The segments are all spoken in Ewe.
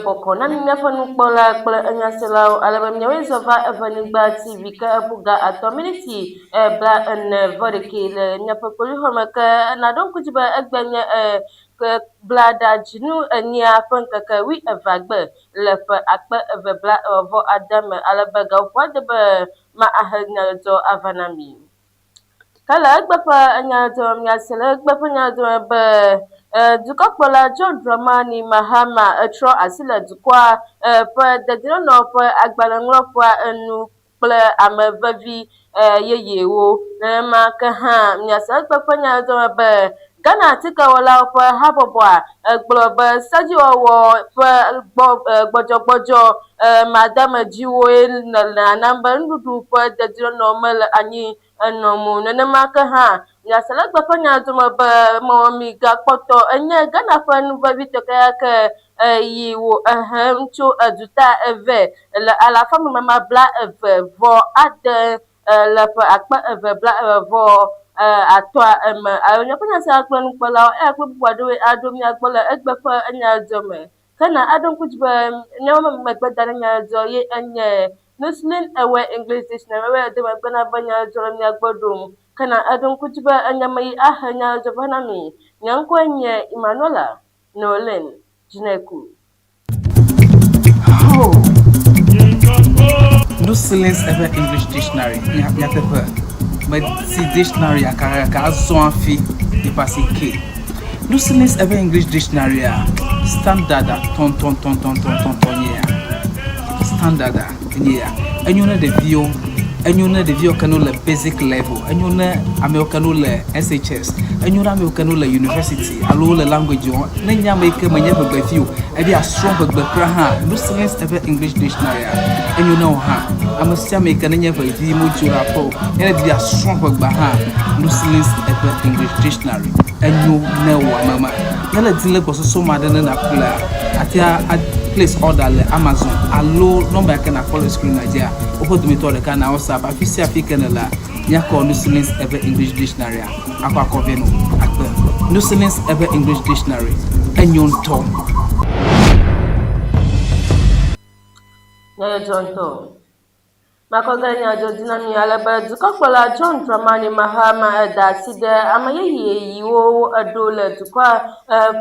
boko na minya fanu kpola kple enyaselao alebe miawo zova evenigba TV ke ebuga atominity bla ene vodeke le nyapekoli home ke na don kujibe egbenye ke blada jinu enia penkeke wi evagbe le fe akpe eve bla vo adame alebe ga vodebe ma ahenya do avanami kala egbeƒe enyadzɔ miasele egbeƒe nyadzɔ be dukɔkplɔla John Dramani Mahama etrɔ asi le dukɔa ƒe dedienɔnɔ ƒe agbalẽŋlɔƒea enu kple ame vevi yeyewo nenema ke hã miasele egbeƒe nyadzɔ be Ghana atikewɔlawo ƒe habɔbɔa egblɔ be sedziwɔwɔ ƒe gbɔdzɔgbɔdzɔ mademedziwoe nana be nuɖuɖu ƒe dedienɔnɔ mele anyi enomo nenema ke hã miasele egbeƒe nyadzɔme be mɔmemi gakpɔtɔ enye Ghana ƒe nuvevi tɔxɛ ke yi wo ehem tso eduta eve le alafa memama bla eve vɔ ade le ƒe akpe eve bla vɔ atɔa eme nyɔƒe nyasela kple nukpɔlawo eya kple bubu aɖewoe aɖo miagbɔ le egbeƒe enyadzɔme ke na aɖo ŋku dzi be nyawo megbe da ɖe nyadzɔ ye enye Muslim Aware English Dictionary we de megbe na be nyadzɔ le miagbɔ ɖom ke na aɖo ŋku dzi be enyame yi ahe nyadzɔ ƒe na mi nye ŋkɔe nye Emmanuela Nolen Jineku. Muslims Ever English Dictionary nyateƒe medzi dictionary aka azɔ afi yi pasi ke Muslims Ever English Dictionary standard ton ye standard ye enyo na devio kanu le basic level enyo na ame kanu le SHS enyo na ame kanu le university alo le language o na nya me ke menye gbegbe fio e dia strong gbegbe kra ha Muslims Ever English Dictionary enyo na o ha ame sia me ke nya vi mo jura po ene dia strong gbegbe ha Muslims Ever English Dictionary enyo na o mama na dile boso ma de na kula atia place order le Amazon alo number ke na call screen Nigeria opo to me to ka na WhatsApp afisi afike la nya call Muslims Ever English Dictionary akwa koveno akpe Muslims Ever English Dictionary enyo nto na jonto makoganya jodinami alebe dukɔkplɔla John Dramani Mahama da si ɖe ame yeye yiwo eɖo le dukɔa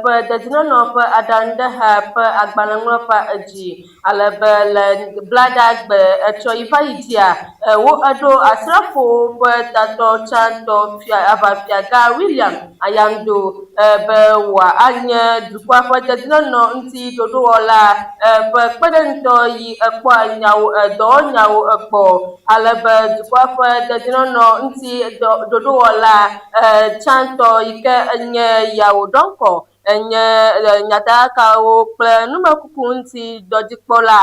ƒe dedienɔnɔ ƒe aɖaŋuɖeha ƒe agbalẽŋlɔƒe edzi alebe le bladagbe etsɔ yi va yi dzia wo eɖo asrafowo ƒe tatɔ tsãtɔ aʋafiagã William Ayando be wòanye dukɔa ƒe dedienɔnɔ ŋuti ɖoɖowɔla ƒe kpeɖeŋutɔ yi ekpɔa nyawo dɔwɔnyawo ekpɔ alebe dukɔa ƒe dedienɔnɔ ŋuti ɖoɖowɔla tsãtɔ yi ke enye yawo dɔnkɔ enye nyatakawo kple numekuku ŋuti dɔdzikpɔla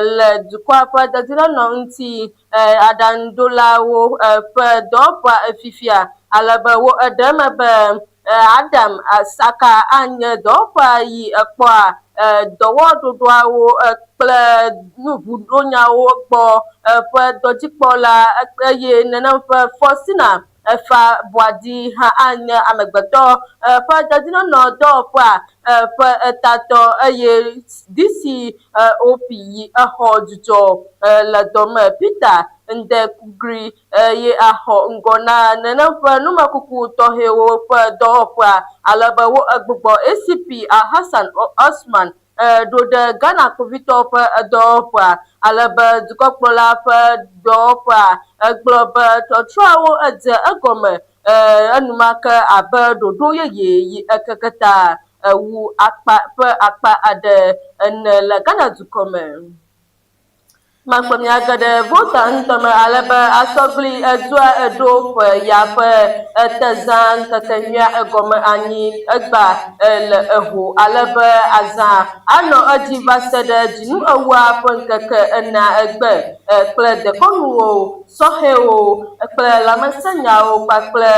le dukɔa ƒe dedienɔnɔ ŋuti aɖaŋuɖolawo ƒe dɔwɔƒea efifia alebe wo eɖe eme be Adam Saka anye dɔwɔƒea yi ekpɔa dɔwɔɖoɖoawo kple nuʋuɖonyawo gbɔ ƒe dɔdzikpɔla eye nenem ƒe Faustina efa Boadi hã anye amegbetɔ ƒe dedienɔnɔ dɔwɔƒea ƒe etatɔ eye DC OP yi exɔ dzudzɔ le dɔme Peter Ndekugri ye axɔ ŋgɔ na nenem ƒe numekuku tɔxɛwo ƒe dɔwɔƒea alebe wo egbugbɔ ACP Hassan Osman ɖo ɖe Ghana kpovitɔwo ƒe dɔwɔƒea alebe dukɔkplɔla ƒe dɔwɔƒea egblɔ be trɔtrɔawo edze egɔme enumake abe ɖoɖo yeye yi ekeke ta wu akpa aɖe ene le Ghana dukɔ me. Makpemia geɖe vota ŋutɔme alebe asɔgli edoa eɖo ƒe ya ƒe etezã ŋkekenyuia egɔme anyi egba le eho alebe azã anɔ edzi va se ɖe dzinu ewua ƒe ŋkeke ena egbe kple dekɔnuwo sɔhɛwo kple lãmesẽnyawo kpakple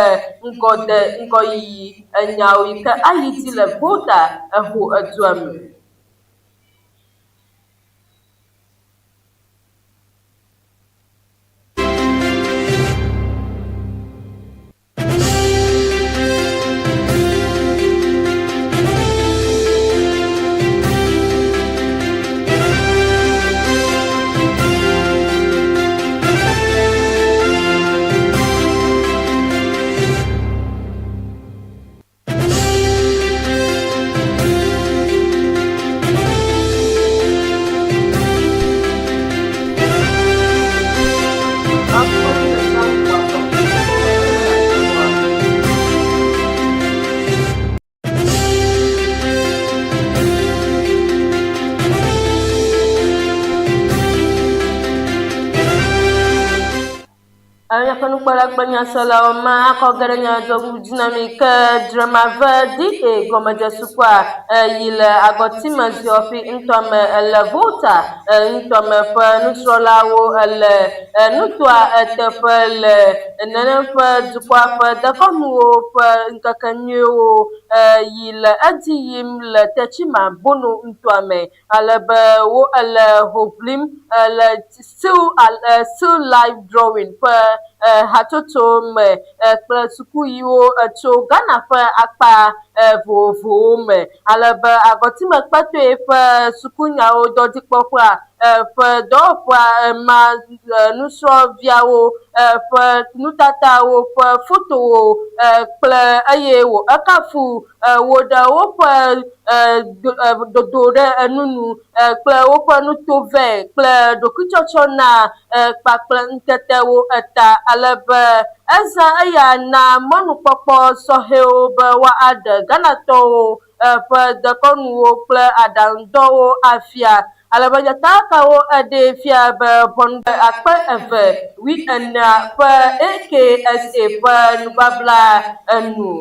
ŋgɔyiyi enyawo yi ke ayi dzi le vota eho edua me. panu kpala kpanya sala ma akogaranya jogu dinamike drama verdi e gomaja sukwa yile agoti maziofi intome le vota intome fa nusrolawo le nutwa tefe le nene fa dukwa fa dafamuwo fa nkakanyewo yile adiyim le techima bono ntwame alebe wo le hoblim le still live drawing fa hatoto me kple sukuyiwo tso Ghana ƒe akpa vovovowo me alebe agɔtime kpatoe ƒe sukunyawo dɔdzikpɔƒea ƒe dɔwɔƒea ma nusrɔ̃viawo ƒe nutatawo ƒe fotowo kple eye wo ekafu wo ɖe woƒe dodo ɖe enunu kple woƒe nutovɛ kple ɖokuitsɔtsɔ na kpakple nutetewo eta alebe eza eya na mɔnukpɔkpɔ sɔhɛwo be woaɖe Ghanatɔwo ƒe dekɔnuwo kple aɖaŋudɔwo afia alebe dzatakawo eɖe fia be ʋɔnu akpe 2014 ƒe AKSA ƒe nubabla enu.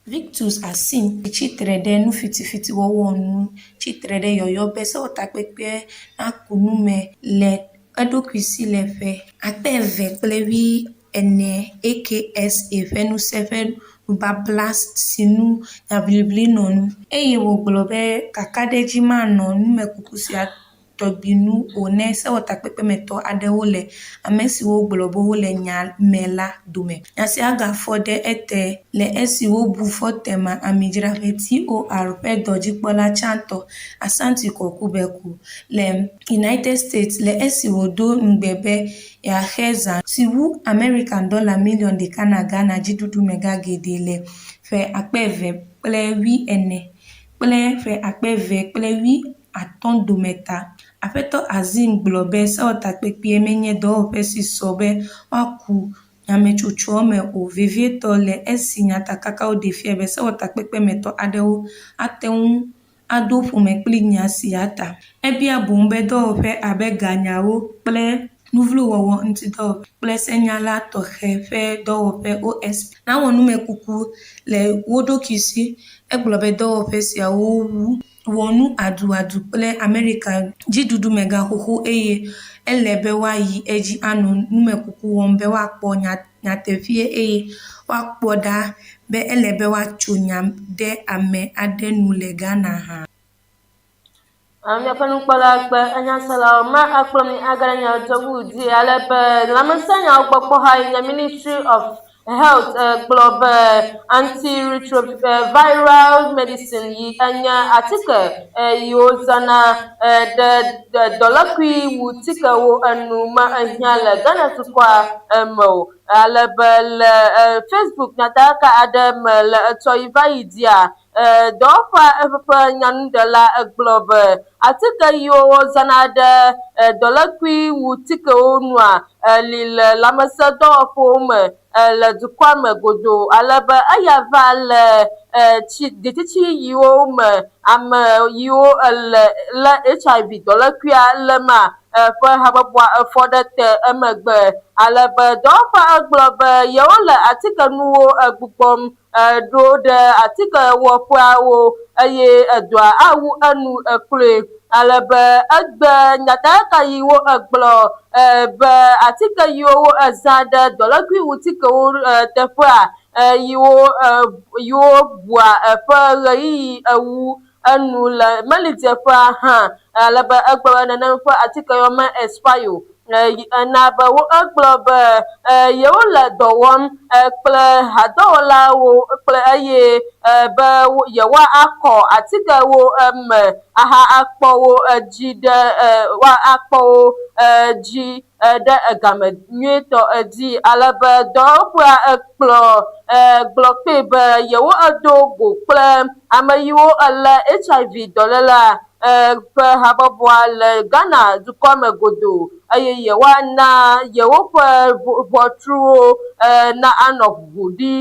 Victus Assim tsitre ɖe nufitifiti wɔwɔ nu, tsitre ɖe yɔyɔ be sewɔtakpekpe naku me le eɖokui si le ƒe 2014 AKSA ƒe ŋusẽ ƒe nubabla si nu nyaʋiʋli nɔ nu eye wògblɔ be kakaɖedzi manɔ numekuku sia tɔgbinu o ne sewɔtakpekpemetɔ aɖewo le ame siwo gblɔ be wole nya me la dome. Nya sia gafɔ ɖe ete le esi wobu fɔtema amidzraƒe TOR ƒe dɔdzikpɔla tsãtɔ Asante Kɔkubeku le United States le esi wòdo nugbe be yeaxe zã si wu American $1 million na Ghana dziɖuɖu mega geɖe le ƒe 2014 kple ƒe 2015 dome ta. Aƒetɔ Azim gblɔ be sewɔtakpekpea menye dɔwɔƒe si sɔ be woaku nyametsotsoa me o vevietɔ le esi nyatakakawo ɖe fia be sewɔtakpekpemetɔ aɖewo ate ŋu aɖo ƒome kpli nya sia ta. Ebia boŋ be dɔwɔƒe abe ganyawo kple nuvluwɔwɔ ŋutidɔwɔƒe kple senyala tɔxɛ ƒe dɔwɔƒe OSP nawɔ numekuku le wo ɖokui si. Egblɔ be dɔwɔƒe siawo wɔ nu aduadu kple Amerika dziɖuɖu mega xoxo eye ele be woayi edzi anɔ numekuku wɔm be woakpɔ nyateƒe eye woakpɔ ɖa be ele be woatso nya ɖe ame aɖe nu le Ghana hã. Miaƒe nukpɔla gbe enyasalawo ma akplɔmi aganya dzɔgu di alebe lãmesẽnyawo gbɔkpɔ ha yi nye Ministry of Health gblɔ be antiretroviral medicine yi enye atike yiwo zãna ɖe dɔlekui wu tikewo enu me ehiã le Ghana dukɔa me o alebe le Facebook nyataka aɖe me le etsɔ yi va yi dia dɔwɔƒea eƒe nyanuɖela egblɔ be atike yiwo wozãna ɖe dɔlekui wu tikewo nua li le lãmesẽdɔwɔƒewo me le dukɔa me godoo alebe eya va le dzitsitsi yiwo me ame yiwo le HIV dɔlekuia lema ƒe habɔbɔa efɔ ɖe te emegbe alebe dɔwɔƒea egblɔ be yewole atike nuwo egbugbɔm ɖo ɖe atike wɔƒeawo eye edɔa awu enu ekloe alebe egbe nyateƒe yiwo egblɔ be atike yiwo ezã ɖe dɔlekui wu tikewo teƒea yiwo bua ƒe ɣeyiɣi ewu enu le melidzeƒea hã alebe egblɔ be nenem ƒe atike yawo me expire o. Ena be egblɔ be yewole dɔ wɔm kple hadɔwɔlawo kple eye be yewoakɔ atikewo me aha akpɔwo dzi ɖe woakpɔwo dzi ɖe egame nyuietɔ dzi alebe dɔwɔƒea gblɔ kpee be yewo edo go kple ame yiwo le HIV dɔléla ƒe habɔbɔa le Ghana dukɔ me godoo eye yewoana yewoƒe ʋɔtruwo na anɔ ʋuʋu ɖi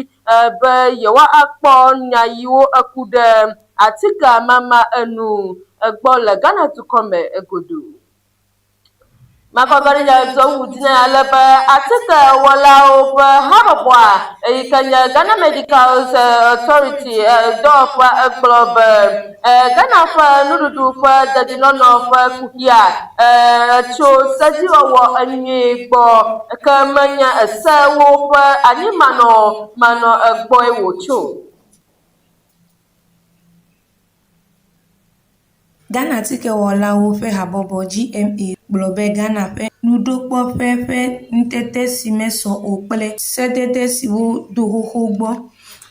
be yewoakpɔ nya yiwo eku ɖe atike mama enu egbɔ le Ghana dukɔ me godoo. Makogarinya Zawudina Alaba Atika Walao Harabwa, Kanya Ghana Medical Authority, Dofa Club, Ghana for Nudu for the Dinon of Kukia, Cho Sajiwa and Yebo, Kamanya, Sawo, Animano, Mano, a boy wocho. Ghana tike wọla wo fẹ́ habobo GMA gblɔbe Ghana ƒe nuɖokpɔƒe ƒe nutete si mesɔ o kple sedede siwo do xoxo gbɔ,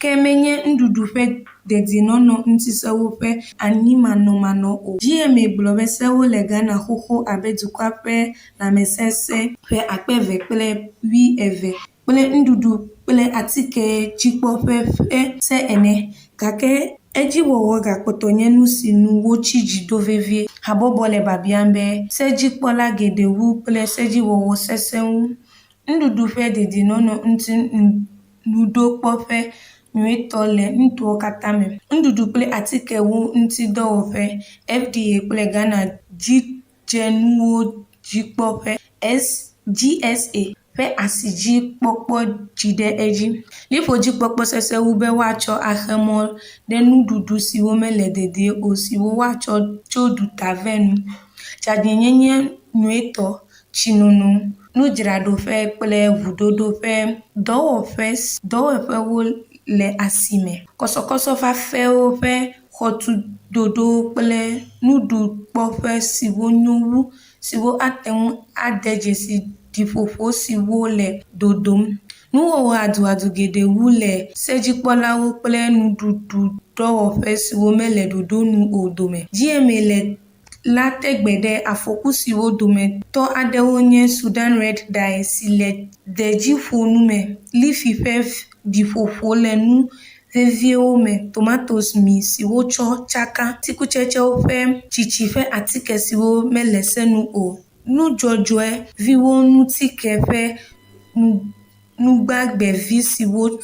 ke menye nuɖuɖu ƒe dedienɔnɔ ŋutisewo ƒe animanɔmanɔ o. GMA gblɔ be sewo le Ghana xoxo abe dukɔa ƒe lãmesese ƒe 2012 kple nuɖuɖu kple atike dzikpɔƒe ƒe se ene, gake edziwɔwɔ gakpɔtɔ nye nu si nu wotsi dzi do vevie. Habɔbɔ le biabiam be sedzikpɔla geɖewu kple sedziwɔwɔ sesẽwo nuɖuɖu ƒe dedienɔnɔ ŋuti nuɖokpɔƒe nyuietɔ le nutowo katã me. Nuɖuɖu kple atikewo ŋutidɔwɔƒe FDA kple Ghana dzidzenuwo dzikpɔƒe GSA ƒe asidzikpɔkpɔ dzi ɖe edzi. Liƒodzikpɔkpɔ sesewu be woatsɔ axe mɔ ɖe nuɖuɖu siwo mele dedie o siwo woatsɔ tso ɖuta ve nu, dzadinyenye nyuietɔ, tsinono, nudzraɖoƒe kple ʋuɖoɖo ƒe dɔwɔƒewo le asime. Kɔsɔkɔsɔ fafɛwo ƒe xɔtuɖoɖo kple nuɖukpɔƒe siwo nyo wu siwo ate ŋu ade dzesi ɖiƒoƒo siwo le dodom. Nuwɔwɔ aduadu geɖewu le sedzikpɔlawo kple nuɖuɖu dɔwɔƒe siwo mele ɖoɖo nu o dome. GMA le la tegbe ɖe afɔku siwo dometɔ aɖewo nye Sudan Red Dye si le dedziƒonu me, Lifi ƒe ɖiƒoƒo le nu veviewo me, Tomatoes-mi si wotsɔ tsaka, tikutsetsewo ƒe tsitsi ƒe atike siwo mele senu o, nudzɔdzɔe viwo nutike ƒe nugbagbevi siwo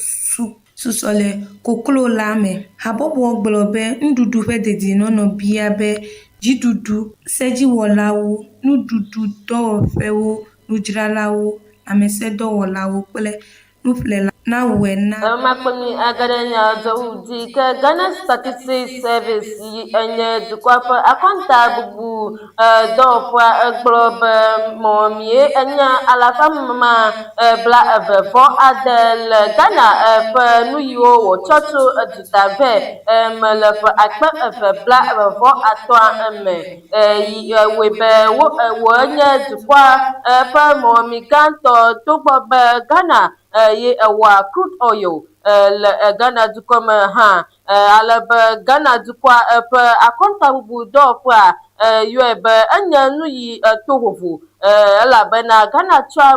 susɔ le koklo la me. Habɔbɔ gblɔ be nuɖuɖu ƒe dedienɔnɔ bia be dziɖuɖu, sedziwɔlawo, nuɖuɖu dɔwɔƒewo, nudzralawo, lãmesedɔwɔlawo kple nuƒlela nawɔe na. Makponi agadanya Zawudi ke Ghana Statistics Service enye dukɔa ƒe akɔnta bubu dɔwɔƒea egblɔ be mɔmie enye alafamama bla eve vɔ ade le Ghana ƒe nu yiwo wòtsɔ tso duta ve me le ƒe 2025 me woe be wònye dukɔa ƒe mɔmi gãtɔ togbɔ be Ghana ye ewa crude oil le Ghana dukɔ me hã alebe Ghana dukɔa ƒe akɔnta bubu dɔwɔƒea yɔe be enye nu yi to vovo elabena Ghana tsɔa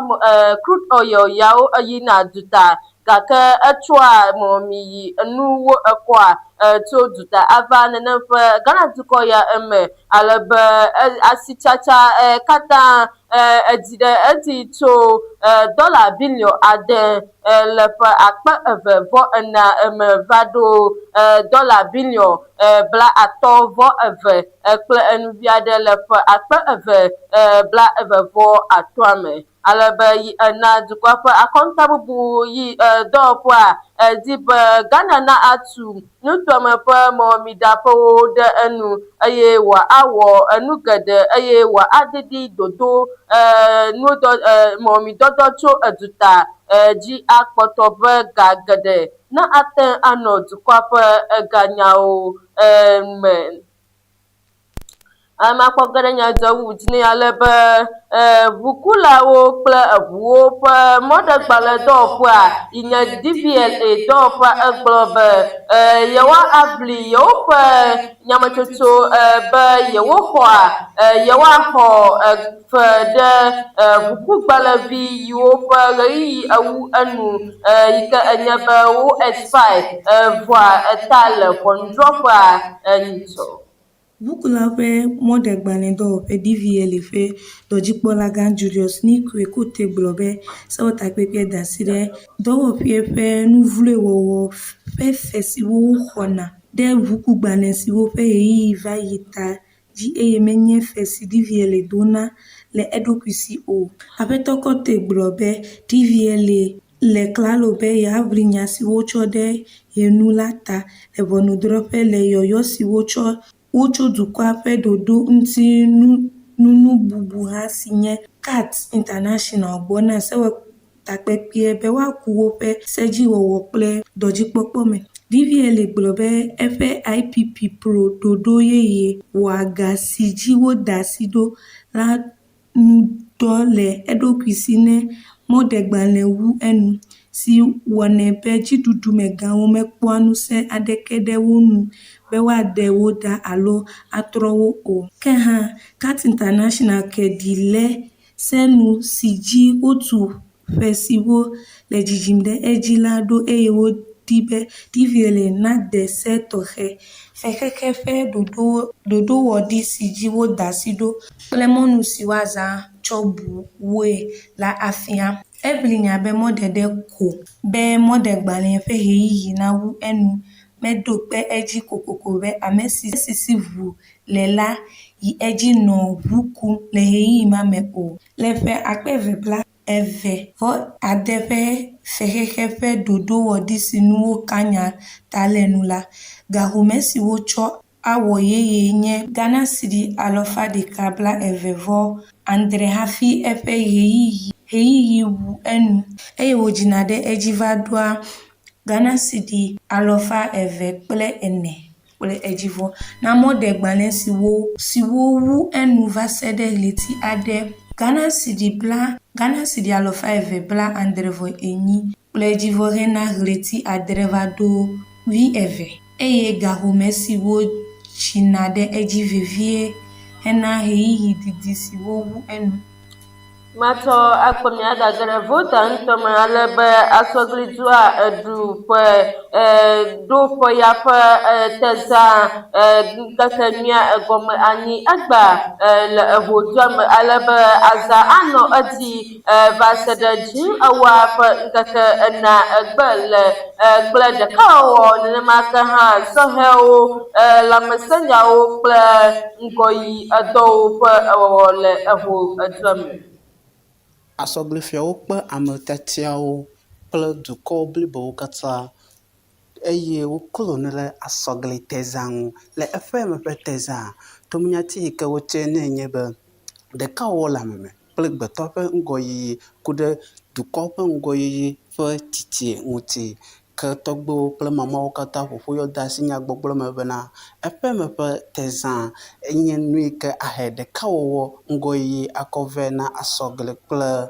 crude oil yawo yina duta gake etsɔa mɔmi yi nuwo ekɔa tso duta ava nenem ƒe Ghana dukɔ ya eme alebe asitsatsa katã edzi ɖe edzi tso $1 bilion le ƒe 2024 me va ɖo $1 bilion bla atɔ vɔ eve kple enuvi aɖe le ƒe 2025 me. Alebe na dukɔa ƒe akɔnta bubu yi dɔwɔƒea di be Ghana na atu nutɔme ƒe mɔmemiɖaƒewo ɖe enu eye wòawɔ enu geɖe eye wòaɖiɖi dodo mɔmidɔdɔ tso eduta dzi akpɔtɔ be ga geɖe ne ate anɔ dukɔa ƒe ganyawo me. Makpɔ ge ɖe nya Zawudi ne alebe ʋukulawo kple eʋuwo ƒe mɔɖegbalẽdɔwɔƒea yi nye DVLA dɔwɔƒea egblɔ be yewoaʋli yewoƒe nyametsotso be yewoxɔ ƒe ɖe ʋukugbalẽvi yiwo ƒe ɣeyiɣi ewu enu yi ke enye be wo expire vɔa eta le ʋɔnudrɔ̃ƒea ŋutɔ. Ʋukula ƒe mɔɖegbalẽdɔwɔƒe DVLA ƒe dɔdzikpɔlagã Julius Nikwe Kote gblɔ be sewɔtakpekpe da asi ɖe dɔwɔƒea ƒe nuvloewɔwɔ ƒe fe siwo woxɔna ɖe ʋukugbalẽ siwo ƒe ɣeyiɣi va yi ta dzi eye menye fe si DVLA dona le eɖokui o. Aƒetɔ kɔte gblɔ be DVL le klalo be yeaʋli nya si wotsɔ ɖe ye nu la ta le ʋɔnudrɔ̃ƒe le yɔyɔ si wotsɔ dukɔa ƒe ɖoɖo ŋuti nunu bubu hã si nye CAT International gbɔ na sewɔtakpekpe be woaku woƒe sedziwɔwɔ kple dɔdzikpɔkpɔ me. DVL gblɔ be eƒe IPP Pro ɖoɖo yeye wɔ aga si dzi woda asi ɖo la ŋudɔ le eɖokui si ne mɔɖegbalẽ wu enu, si wɔnɛ be dziɖuɖumegãwo mekpɔa ŋusẽ aɖeke ɖe wo nu be woaɖe wo ɖa alo atrɔ wo o. Ke hã, CAT International ke ɖi lé senu si dzi wotu ƒe siwo le dzidzim ɖe edzi la ɖo eye wodi be DVL naɖe se tɔxɛ fexexe ƒe ɖoɖowɔɖi si dzi woda asi ɖo kple mɔnu si woazã tsɔ bu woe la afia. Eʋli nya be mɔɖeɖe ko be mɔɖegbalẽ ƒe ɣeyiɣi nawu enu meɖo kpe edzi kokoko be ame si sisi ʋu le la yi edzi nɔ ʋu kum le ɣeyiɣi ma me o. Le ƒe 2026 ƒe fexexe ƒe ɖoɖowɔɖi si nu woka nya ta le nu la, gahome si wotsɔ awɔ yeye nye Ghana cedi 120.7 hafi eƒe ɣeyiɣi wu enu eye wodzina ɖe edzi va ɖoa Ghana cedi 204.40 na mɔɖegbalẽ siwo wu enu va se ɖe ɣleti aɖe. Ghana cedi 200.8 kple dzivɔɣe na ɣleti 7 va ɖo 12 eye gahome siwo dzina ɖe edzi vevie hena ɣeyiɣi didi siwo wu enu. Matsɔ akpɔmia gagre vota ŋutɔme ale be asɔglidua eɖu ƒe ɖoƒe ya ƒe teza keke mia egɔme anyi agba le eʋodua me ale be aza anɔ edzi va se ɖe dzi ewoa ƒe ŋkeke 4 egbe le kple ɖekawɔwɔ nenemake hã sɔhɛwo lãmesẽnyawo kple ŋgɔyi edɔwo ƒe ewɔwɔ le eʋodua me. Asɔglifiawo kpe ame tiatiawo kple dukɔ blibowo katã eye woklɔ nu ɖe asɔgliteza ŋu. Le eƒe ƒe teza, tomnyati yi ke wotsɔe nɛ nye be ɖekawɔwɔ le ame me kple gbetɔ ƒe ŋgɔyiyi ku ɖe dukɔ ƒe ŋgɔyiyi ƒe titi ŋuti. Ke tɔgbewo kple mamawo katã ƒoƒu yɔde asi nyagbɔgblɔ me bena eƒe me ƒe teza enye nu yi ke ahe ɖekawɔwɔ ŋgɔyiyi akɔ vɛ na asɔgli kple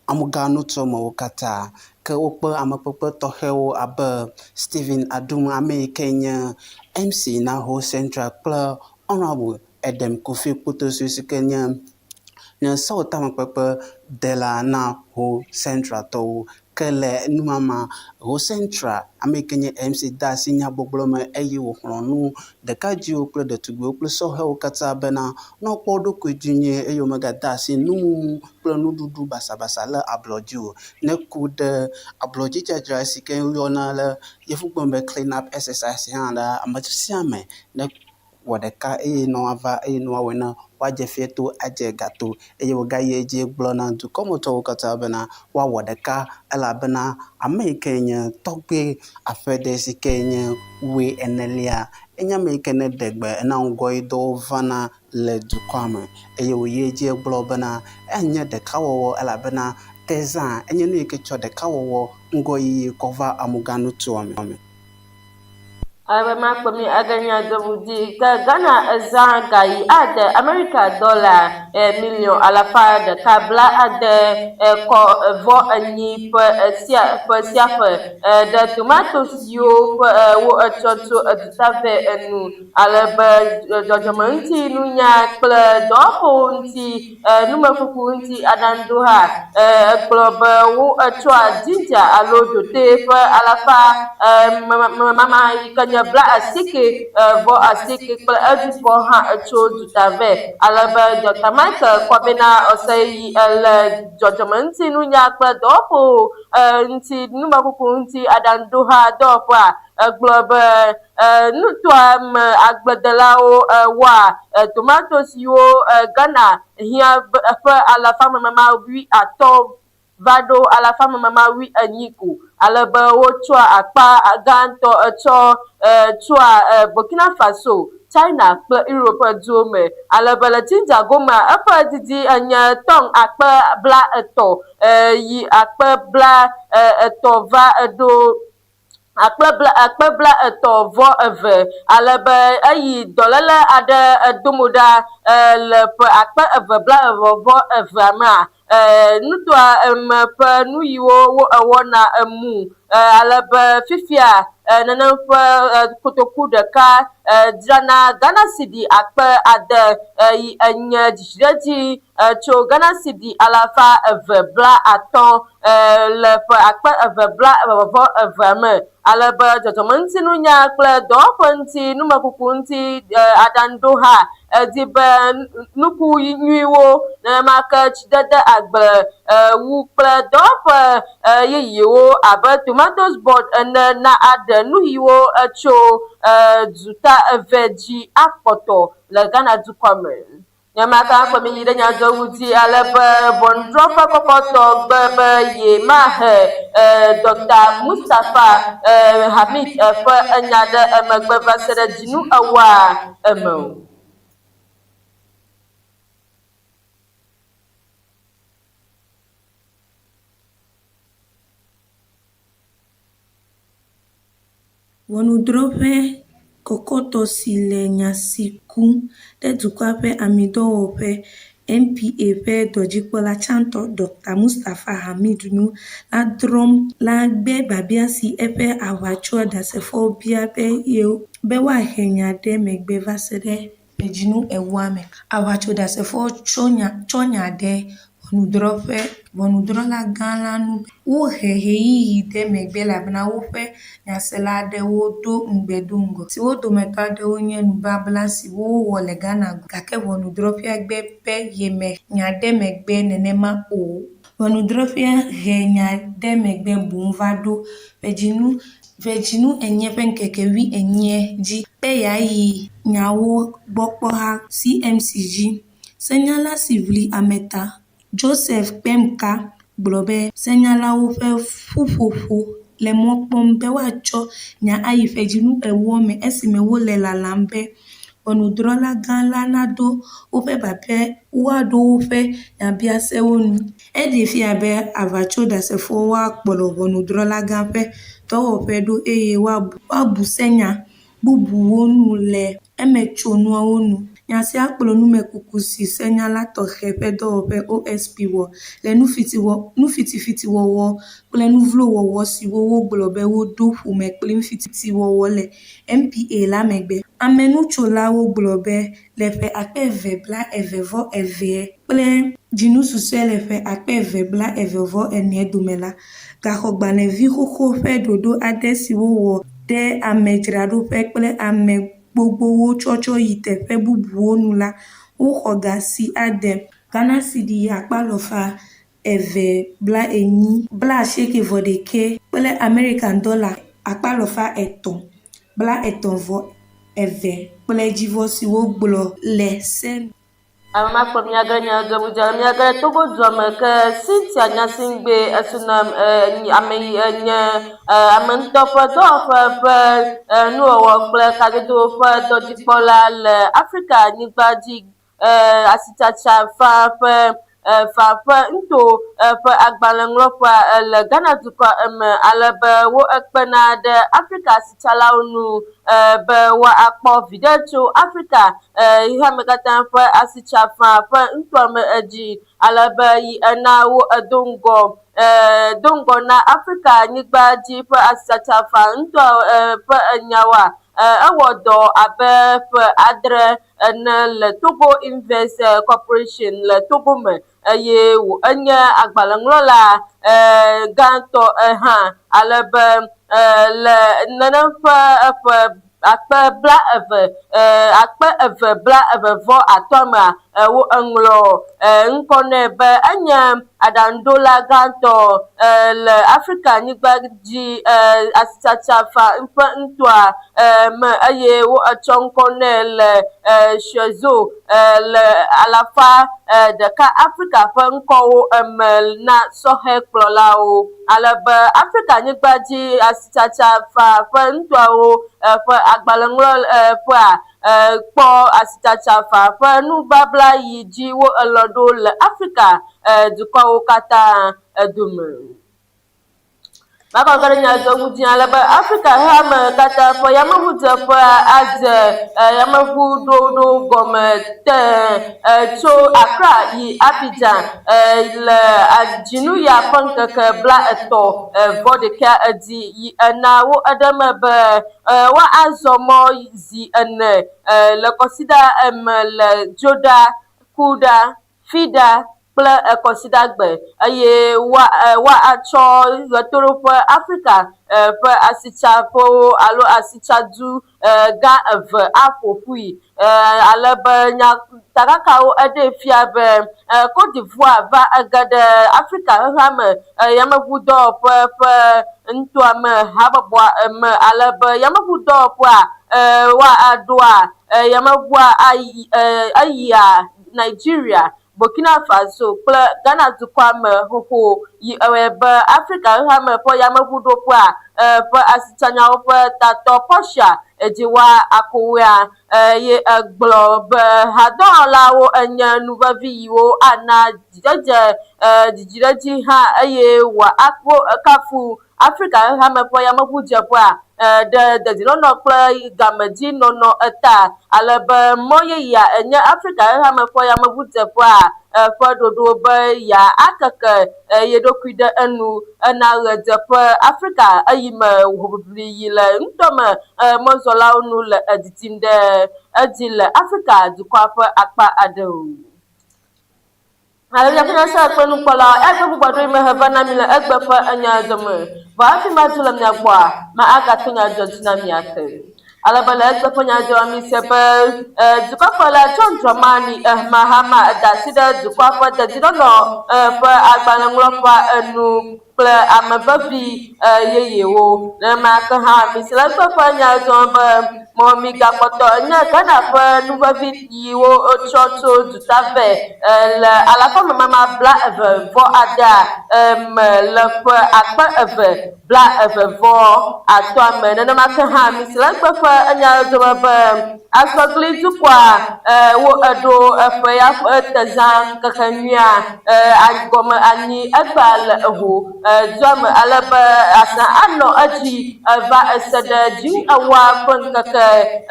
amuganutomewo katã. Ke wokpe amekpekpe tɔxɛwo abe Stephen Adum ame yi ke nye MC na Ho Central kple Honorable Edem Kofi Kpotoso si ke nye sewɔtakpekpe dela na Ho Central tɔwo. Ke le numama Ho Central ame yi ke nye MC de asi nyagbɔgblɔ me eye wòxlɔ̃ nu ɖekadzиwo kple ɖetugbiwo kple sɔhɛwo katã bena ne wokpɔ wo ɖokui dzi nyuie eye womegade asi numumu kple nuɖuɖu basabasa le ablɔdzi o. Ne ku ɖe ablɔdzidzadzra si ke woyɔna le yevugbe me clean up exercise hã la, ame sia ame ne wɔ ɖeka eye nɔ ava eye nɔ awɔe na woadze fia to adze gato eye wogayi edzi gblɔ na dukɔmetɔwo katã bena woawɔ ɖeka elabena ame yi ke nye tɔgbe aƒe ɖe si ke nye 14 enye ame yi ke ne ɖe gbe na ŋgɔyidɔwo vana le dukɔa me eye wòyi edzi gblɔ bena enye ɖekawɔwɔ elabena teza enye nu yi ke tsɔ ɖekawɔwɔ ŋgɔyiyi kɔ va amuganutoa me. Abe makpɔmi aganya dɔbudi ke Ghana ezã gayi ade Amerika dɔla miliɔn 118 ƒe sia ƒe ɖe tomatosiwo ƒe wo etsɔ tso eduta vɛ enu ale be dzɔdzɔmeŋutinunya kple dɔwɔƒewo ŋuti numekuku ŋuti aɖaŋuɖoha egblɔ be wo etsɔa ginger alo dzote ƒe alafa mama yi ke nye 90 kple edukɔ hã etso duta vɛ alebe Dr. Michael Kwabena Oseyi le dzɔdzɔmeŋutinunya kple dɔwɔƒewo ŋuti numekuku ŋuti aɖaŋuɖoha dɔwɔƒea egblɔ be nutoa me agbledelawo wɔa tomatoes yiwo Ghana hiã ƒe alafa mama wuiatɔ̃ va ɖo alafa mama wuienyi ko, alebe wotsɔa akpa gãtɔ etsɔ tsoa Burkina Faso, China kple Europe duwo me, alebe le ginger gomea eƒe didi enye tɔn akpe blaetɔ̃ yi akpe blaetɔ̃ va ɖo akpe blaetɔ̃-vɔ-eve, alebe eyi dɔléle aɖe domo ɖa le ƒe akpe eve blaeve-vɔ-evea mea, nutoa me ƒe nu yiwo wɔna emu, alebe fifia nenem ƒe kotoku ɖeka dzrana Ghana cedi akpe ade yi enye dzidziɖedzi tso Ghana cedi alafa eve blaatɔ̃ le ƒe akpe eve blaeve-vɔ-eve me, alebe dzɔdzɔmeŋutinunya kple dɔwɔƒe ŋuti numekuku ŋuti aɖaŋuɖo hã edi be nuku nyuiwo nenema ke tsidede agble wu kple dɔwɔƒe yeyewo abe tomatoes board ene na aɖe nu yiwo tso duta eve dzi akpɔtɔ le Ghana dukɔ me. Nyamaka kpɔmi yi ɖe nyadzɔwu dzi alebe ʋɔnudrɔ̃ƒe kɔkɔtɔ gbe be ye mahe Dr. Mustapha Hamid ƒe enya ɖe emegbe va se ɖe dzinu ewoa eme o. Ʋɔnudrɔ̃ƒe kɔkɔtɔ si le nya si kum ɖe dukɔa ƒe amidɔwɔƒe MPA ƒe dɔdzikpɔla tsãtɔ Dr. Mustapha Hamid nu la drɔ̃m la gbe biabia si eƒe aʋatsoɖasefɔwo bia be woahe nya ɖe megbe va se ɖe dzinu ewoa me. Aʋatsoɖasefɔwo tsɔ nya ɖe ʋɔnudrɔ̃la gã la nu. Wohe ɣeyiɣi ɖe megbe elabena woƒe nyasela aɖewo ɖo ŋugbedoŋgɔ siwo dometɔ aɖewo nye nubabla siwo wowɔ le Ghana gake ʋɔnudrɔ̃ƒea gbe be yeme nya ɖe megbe nenema o. Ʋɔnudrɔ̃ƒea he nya ɖe megbe boŋ va ɖo vedzinu enye ƒe ŋkeke 18 dzi be yeayi nyawo gbɔ kpɔ ha CMC dzi. Senyala si ʋli ameta Joseph Kpemka gblɔ be senyalawo ƒe ƒuƒoƒo le mɔ kpɔm be woatsɔ nya ayi vedzinu ewo me esime wole lalam be ʋɔnudrɔ̃la gã la naɖo woƒe biabia woaɖo woƒe nyabiasewo nu. Eɖe fia be aʋatsoɖasefɔwo woakplɔ ʋɔnudrɔ̃la gã ƒe dɔwɔƒe ɖo eye woabu senya bubuwo nu le emetsonuawo nu. Nya sia kplɔ numekuku si senyala tɔxɛ ƒe dɔwɔƒe OSP wɔ le nufitifitiwɔwɔ kple nuvlowɔwɔ siwo wogblɔ be woɖo ƒome kple nufititiwɔwɔ le MPA la megbe. Amenutsolawo gblɔ be le ƒe akpe eve blaeve-vɔ-eve kple dzinu susue le ƒe akpe eve blaeve-vɔ-ene dome la, gaxɔgbalẽvi xoxo ƒe ɖoɖo aɖe si wowɔ ɖe amedzraɖoƒe kple ame gbogbowo tsɔtsɔ yi teƒe bubuwo nu la, woxɔ ga si ade Ghana cedi akpalɔfa eve blaenyi blaasiekɛ-vɔ-ɖekɛ kple American dollar akpalɔfa etɔ̃ blaetɔ̃-vɔ-eve kple dzivɔ si wogblɔ le se. Ame ma kpɔ miage nyadzɔdzɔ miage Togo dua me ke Cynthia Nyasingbe esunam ame yi enye ame ŋutɔ ƒe dɔwɔƒe ƒe nuwɔwɔ kple kadodo ƒe dɔdzikpɔla le Afrika nyigba dzi asitsatsa fa ƒe ŋuto ƒe agbalẽŋlɔƒea le Ghana dukɔ eme alebe wo ekpena ɖe Afrika asitsalawo nu be woakpɔ viɖe tso Afrika hame katã ƒe asitsafa ƒe ŋutɔ me dzi alebe yi ena wo do ŋgɔ na Afrika nyigba dzi ƒe asitsatsafa ŋutɔ ƒe enyawoa ewɔ dɔ abe ƒe 7 ene le Togo Invest Corporation le Togo me eye enye agbalẽŋlɔla gãtɔ hã alebe le nenem ƒe akpe eve blaeve-vɔ-atɔ̃ mea wo eŋlɔ ŋkɔ nɛ be enye adandola ganto le Africa nyigba ji asitsafa ntwa me aye wo achonkonel chezo le alafa deka Africa fe nkowo na sohe kplolao alebe Africa nyigba ji asitsafa fe ntwa wo fe agbalenglo fa kpo asitsafa fe nubabla yi ji wo elodo le Africa dukɔwo katã dome. Makɔkɔɖe nyadzɔɖuɖi ale be Africa ha me katã ƒe yameŋudzeƒe adze yameŋuɖoɖo gɔme te tso Accra yi Abidjan le dzinu ya ƒe ŋkeke bla-etɔ̃ vɔ ɖeka yi ena wo eɖe me be woazɔ mɔ zi ene le kɔsida me le Dzoda, Kuda, Fida kple kɔsidagbe eye woatsɔ ɣetoɖoƒe Africa ƒe asitsaƒewo alo asitsadu gã eve aƒoƒui alebe takakawo eɖe fia be Côte d'Ivoire va ege ɖe Africa xexea me yameŋudɔwɔƒe ƒe ŋutɔa me habɔbɔa me alebe yameŋudɔwɔƒea woaɖoa yameŋua ayia Nigeria, Burkina Faso kple Ghana dukɔa me xoxo yi be Africa xexea me ƒe yameŋuɖoƒea ƒe asitsanyawo ƒe tatɔ Portia edziwa akowoa ye egblɔ be hadɔwɔlawo enye nuvevi yiwo ana dzidzedze dzidziɖedzi hã eye kafu Africa xexea me ƒe yameŋudzeƒea ɖe dedienɔnɔ kple gamedzinɔnɔ eta alebe mɔ yeyea enye Africa xexea me ƒe yameŋudzeƒea ƒe ɖoɖo be ya akeke ye ɖokui ɖe enu ena ɣedzeƒe Africa eyime hoʋiʋli yi le ŋutɔme mɔzɔlawo nu le didim ɖe edzi le Africa dukɔa ƒe akpa aɖewo. Ale fiança kple nukpɔla egbe bubu aɖewo me heva na mi le egbe ƒe enyadzɔme vɔ hafi madzo le mia gbɔa ma agato nyadzɔdzi na mia ke alebe le egbe ƒe nyadzɔa mi se be dukɔkplɔla John Dramani Mahama da asi ɖe dukɔa ƒe dedienɔnɔ ƒe agbalẽŋlɔƒea enu kple amevevi yeyewo nenema ke hã mi se le egbe ƒe nyadzɔa be mɔmi gakpɔtɔ enye Ghana ƒe nuvevi yiwo wotsɔ tso dutave le alafa memama bla-eve-vɔ-adea me le ƒe akpe eve bla-eve-vɔ-atɔ̃a me nenema ke hã mi se le egbe ƒe enyadzɔme be Asɔgli dukɔa wo eɖo eƒe ya ƒe tezã ŋkekenyuia gɔme anyi egba le eho duame alebe asa anɔ edzi va ese ɖe dzinu ewoa ƒe ŋkeke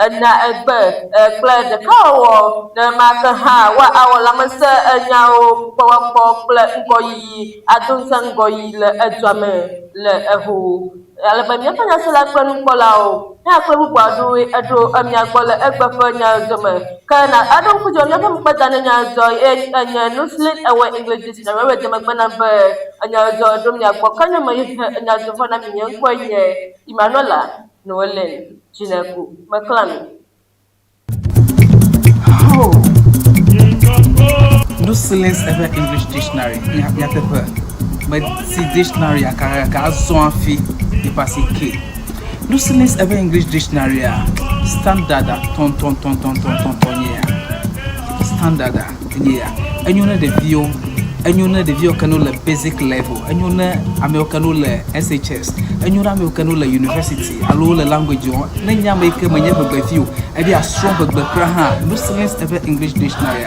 ena egbe kple ɖekawɔwɔ nenema ke hã woawɔ lãmesẽ enyawo kpɔkpɔ kple ŋgɔyiyi ado ŋusẽ ŋgɔyiyi le eduame le eho alebe míaƒe nyasela kple nukpɔlawo hã kple bubu aɖewoe eɖo emia gbɔ le egbe ƒe nyadzɔme ke na aɖewo kudzɔ míaƒe ŋukpeda ne nyadzɔ enye Nuslit Aware English Dictionary wo dzemegbe na be enyadzɔ eɖo mia gbɔ ke nye me yi enyadzɔƒe na mi nye ŋkɔe nye Emmanuela Noelen Dzineku meklami. Nuslit Aware English Dictionary nyateƒe si dictionary aka azɔ afi ipasi ke Nuslit Aware English Dictionary standard ton standard enyo ne ɖeviwo ke no le basic level enyo ne amewo ke no le SHS enyo ne amewo ke no le university alo le language ne nya me ke menye gbegbevi o ebi strong gbegbe kra ha Nuslit Aware English Dictionary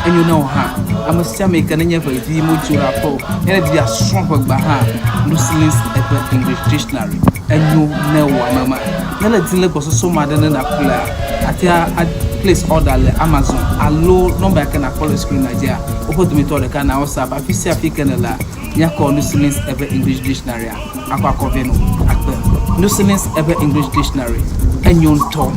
enyo ne o ha ame sia me ke ne nye vevi mo jura po ne bi strong gbegbe ha Nuslit Aware English Dictionary enyo ne o mama ne le dile bososo ma de na kula atia place order le Amazon alo number ke na call screen Nigeria opo dometo de kana WhatsApp afisi african la nya call Nuslit Aware English Dictionary akwa koveno akpe Nuslit Aware English Dictionary enyo nto